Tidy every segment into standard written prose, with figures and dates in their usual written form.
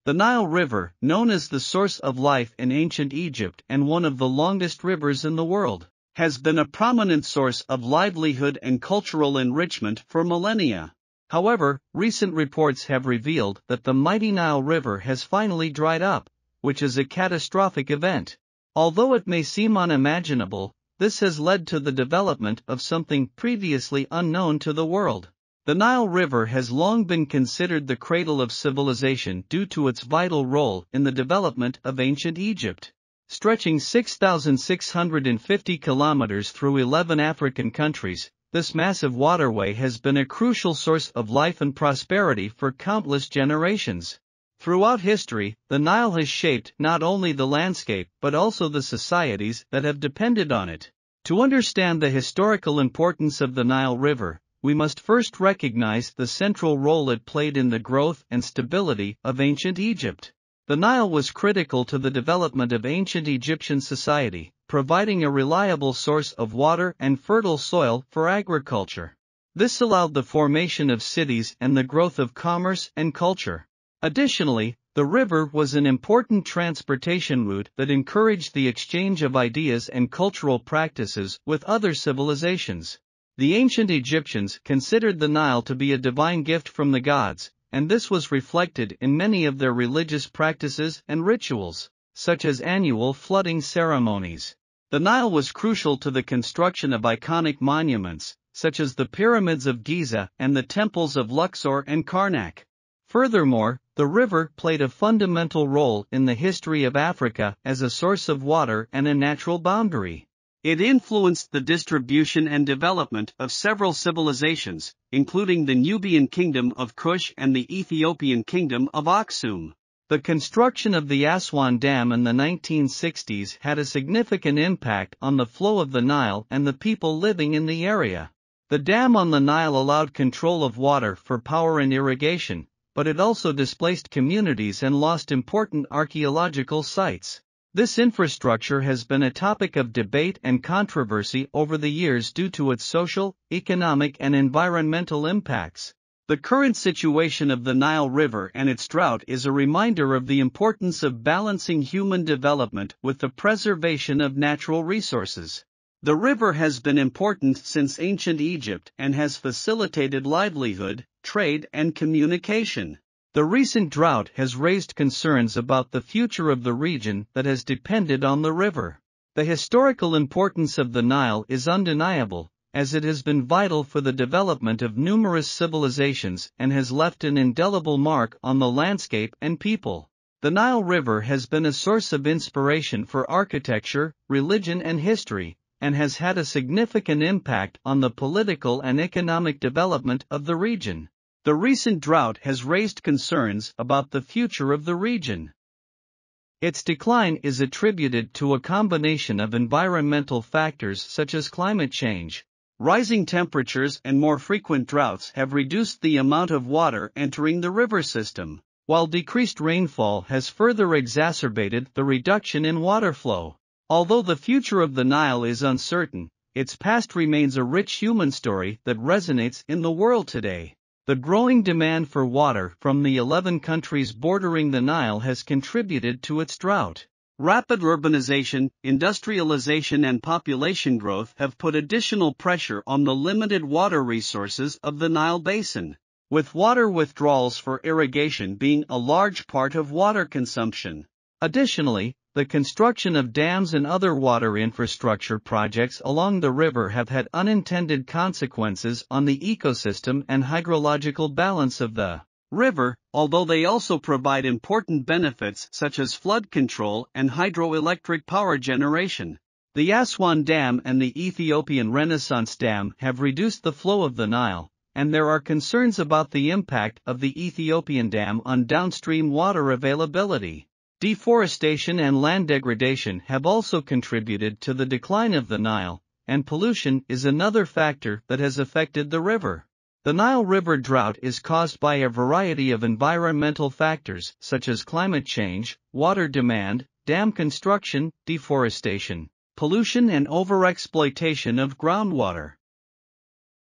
The Nile River, known as the source of life in ancient Egypt and one of the longest rivers in the world, has been a prominent source of livelihood and cultural enrichment for millennia. However, recent reports have revealed that the mighty Nile River has finally dried up, which is a catastrophic event. Although it may seem unimaginable, this has led to the development of something previously unknown to the world. The Nile River has long been considered the cradle of civilization due to its vital role in the development of ancient Egypt. Stretching 6,650 kilometers through 11 African countries, this massive waterway has been a crucial source of life and prosperity for countless generations. Throughout history, the Nile has shaped not only the landscape but also the societies that have depended on it. To understand the historical importance of the Nile River, we must first recognize the central role it played in the growth and stability of ancient Egypt. The Nile was critical to the development of ancient Egyptian society, providing a reliable source of water and fertile soil for agriculture. This allowed the formation of cities and the growth of commerce and culture. Additionally, the river was an important transportation route that encouraged the exchange of ideas and cultural practices with other civilizations. The ancient Egyptians considered the Nile to be a divine gift from the gods, and this was reflected in many of their religious practices and rituals, such as annual flooding ceremonies. The Nile was crucial to the construction of iconic monuments, such as the pyramids of Giza and the temples of Luxor and Karnak. Furthermore, the river played a fundamental role in the history of Africa as a source of water and a natural boundary. It influenced the distribution and development of several civilizations, including the Nubian kingdom of Kush and the Ethiopian kingdom of Aksum. The construction of the Aswan Dam in the 1960s had a significant impact on the flow of the Nile and the people living in the area. The dam on the Nile allowed control of water for power and irrigation, but it also displaced communities and lost important archaeological sites. This infrastructure has been a topic of debate and controversy over the years due to its social, economic and environmental impacts. The current situation of the Nile River and its drought is a reminder of the importance of balancing human development with the preservation of natural resources. The river has been important since ancient Egypt and has facilitated livelihood, trade and communication. The recent drought has raised concerns about the future of the region that has depended on the river. The historical importance of the Nile is undeniable, as it has been vital for the development of numerous civilizations and has left an indelible mark on the landscape and people. The Nile River has been a source of inspiration for architecture, religion and history, and has had a significant impact on the political and economic development of the region. The recent drought has raised concerns about the future of the region. Its decline is attributed to a combination of environmental factors such as climate change. Rising temperatures and more frequent droughts have reduced the amount of water entering the river system, while decreased rainfall has further exacerbated the reduction in water flow. Although the future of the Nile is uncertain, its past remains a rich human story that resonates in the world today. The growing demand for water from the 11 countries bordering the Nile has contributed to its drought. Rapid urbanization, industrialization and population growth have put additional pressure on the limited water resources of the Nile basin, with water withdrawals for irrigation being a large part of water consumption. Additionally, the construction of dams and other water infrastructure projects along the river have had unintended consequences on the ecosystem and hydrological balance of the river, although they also provide important benefits such as flood control and hydroelectric power generation. The Aswan Dam and the Ethiopian Renaissance Dam have reduced the flow of the Nile, and there are concerns about the impact of the Ethiopian Dam on downstream water availability. Deforestation and land degradation have also contributed to the decline of the Nile, and pollution is another factor that has affected the river. The Nile River drought is caused by a variety of environmental factors such as climate change, water demand, dam construction, deforestation, pollution and overexploitation of groundwater.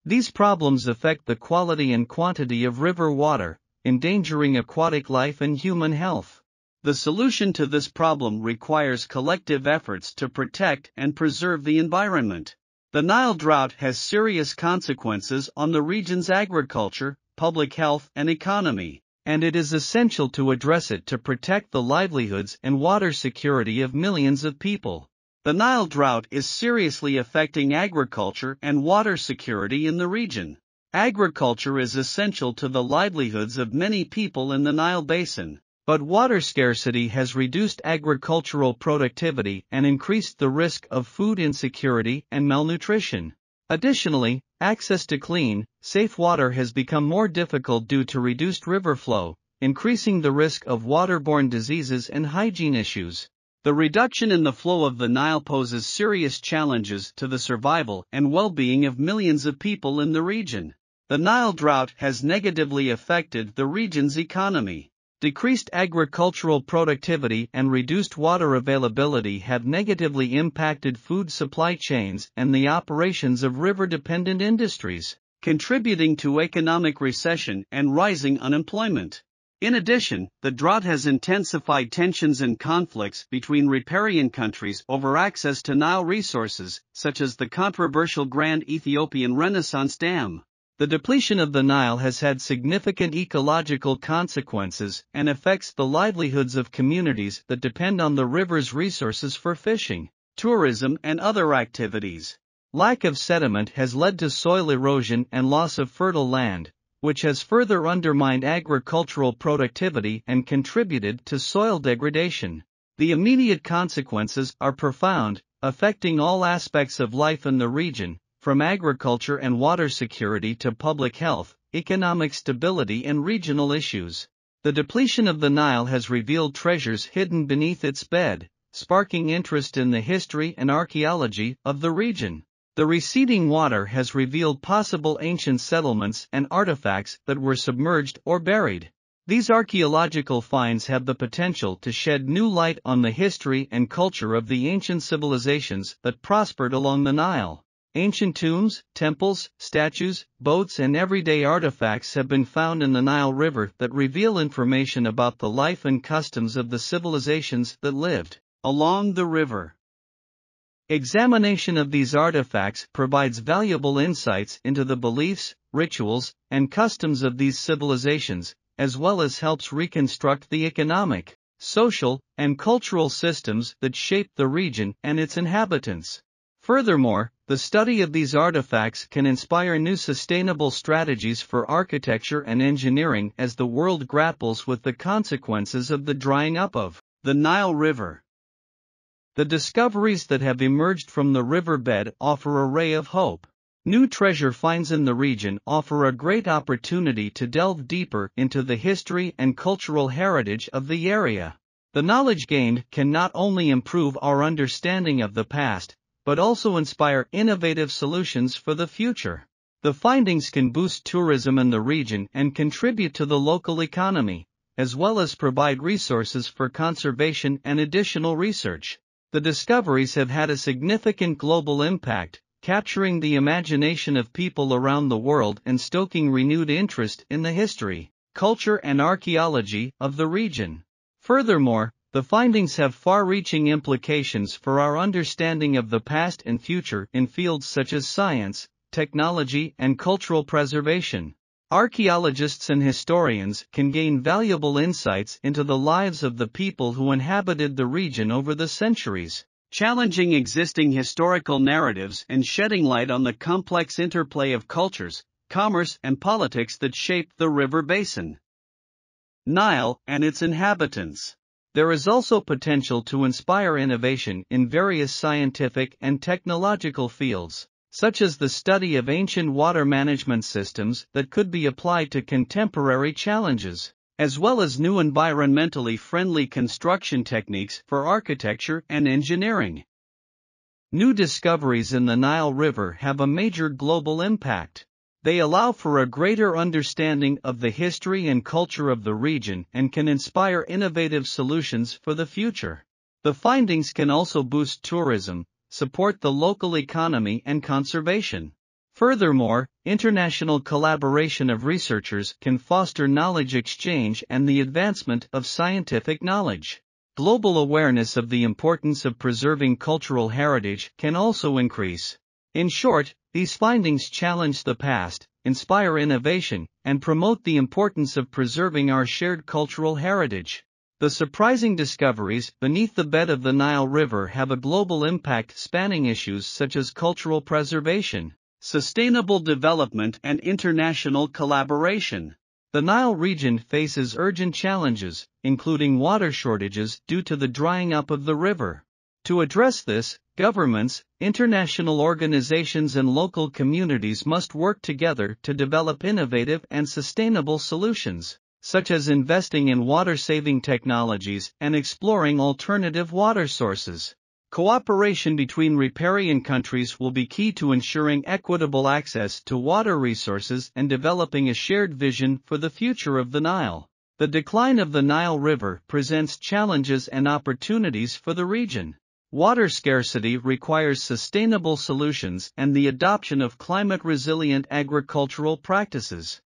These problems affect the quality and quantity of river water, endangering aquatic life and human health. The solution to this problem requires collective efforts to protect and preserve the environment. The Nile drought has serious consequences on the region's agriculture, public health, and economy, and it is essential to address it to protect the livelihoods and water security of millions of people. The Nile drought is seriously affecting agriculture and water security in the region. Agriculture is essential to the livelihoods of many people in the Nile basin, but water scarcity has reduced agricultural productivity and increased the risk of food insecurity and malnutrition. Additionally, access to clean, safe water has become more difficult due to reduced river flow, increasing the risk of waterborne diseases and hygiene issues. The reduction in the flow of the Nile poses serious challenges to the survival and well-being of millions of people in the region. The Nile drought has negatively affected the region's economy. Decreased agricultural productivity and reduced water availability have negatively impacted food supply chains and the operations of river-dependent industries, contributing to economic recession and rising unemployment. In addition, the drought has intensified tensions and conflicts between riparian countries over access to Nile resources, such as the controversial Grand Ethiopian Renaissance Dam. The depletion of the Nile has had significant ecological consequences and affects the livelihoods of communities that depend on the river's resources for fishing, tourism, and other activities. Lack of sediment has led to soil erosion and loss of fertile land, which has further undermined agricultural productivity and contributed to soil degradation. The immediate consequences are profound, affecting all aspects of life in the region, from agriculture and water security to public health, economic stability, and regional issues. The depletion of the Nile has revealed treasures hidden beneath its bed, sparking interest in the history and archaeology of the region. The receding water has revealed possible ancient settlements and artifacts that were submerged or buried. These archaeological finds have the potential to shed new light on the history and culture of the ancient civilizations that prospered along the Nile. Ancient tombs, temples, statues, boats, and everyday artifacts have been found in the Nile River that reveal information about the life and customs of the civilizations that lived along the river. Examination of these artifacts provides valuable insights into the beliefs, rituals, and customs of these civilizations, as well as helps reconstruct the economic, social, and cultural systems that shaped the region and its inhabitants. Furthermore, the study of these artifacts can inspire new sustainable strategies for architecture and engineering as the world grapples with the consequences of the drying up of the Nile River. The discoveries that have emerged from the riverbed offer a ray of hope. New treasure finds in the region offer a great opportunity to delve deeper into the history and cultural heritage of the area. The knowledge gained can not only improve our understanding of the past, but also inspire innovative solutions for the future. The findings can boost tourism in the region and contribute to the local economy, as well as provide resources for conservation and additional research. The discoveries have had a significant global impact, capturing the imagination of people around the world and stoking renewed interest in the history, culture, and archaeology of the region. Furthermore, the findings have far-reaching implications for our understanding of the past and future in fields such as science, technology, and cultural preservation. Archaeologists and historians can gain valuable insights into the lives of the people who inhabited the region over the centuries, challenging existing historical narratives and shedding light on the complex interplay of cultures, commerce, and politics that shaped the river basin. Nile and its inhabitants. There is also potential to inspire innovation in various scientific and technological fields, such as the study of ancient water management systems that could be applied to contemporary challenges, as well as new environmentally friendly construction techniques for architecture and engineering. New discoveries in the Nile River have a major global impact. They allow for a greater understanding of the history and culture of the region and can inspire innovative solutions for the future. The findings can also boost tourism, support the local economy, and conservation. Furthermore, international collaboration of researchers can foster knowledge exchange and the advancement of scientific knowledge. Global awareness of the importance of preserving cultural heritage can also increase. In short, these findings challenge the past, inspire innovation, and promote the importance of preserving our shared cultural heritage. The surprising discoveries beneath the bed of the Nile River have a global impact spanning issues such as cultural preservation, sustainable development, and international collaboration. The Nile region faces urgent challenges, including water shortages due to the drying up of the river. To address this, governments, international organizations, and local communities must work together to develop innovative and sustainable solutions, such as investing in water-saving technologies and exploring alternative water sources. Cooperation between riparian countries will be key to ensuring equitable access to water resources and developing a shared vision for the future of the Nile. The decline of the Nile River presents challenges and opportunities for the region. Water scarcity requires sustainable solutions and the adoption of climate-resilient agricultural practices.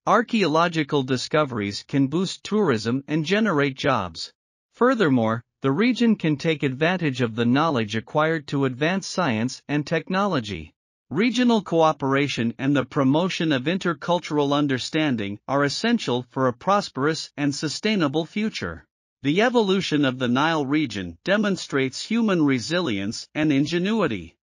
Archaeological discoveries can boost tourism and generate jobs. Furthermore, the region can take advantage of the knowledge acquired to advance science and technology. Regional cooperation and the promotion of intercultural understanding are essential for a prosperous and sustainable future. The evolution of the Nile region demonstrates human resilience and ingenuity.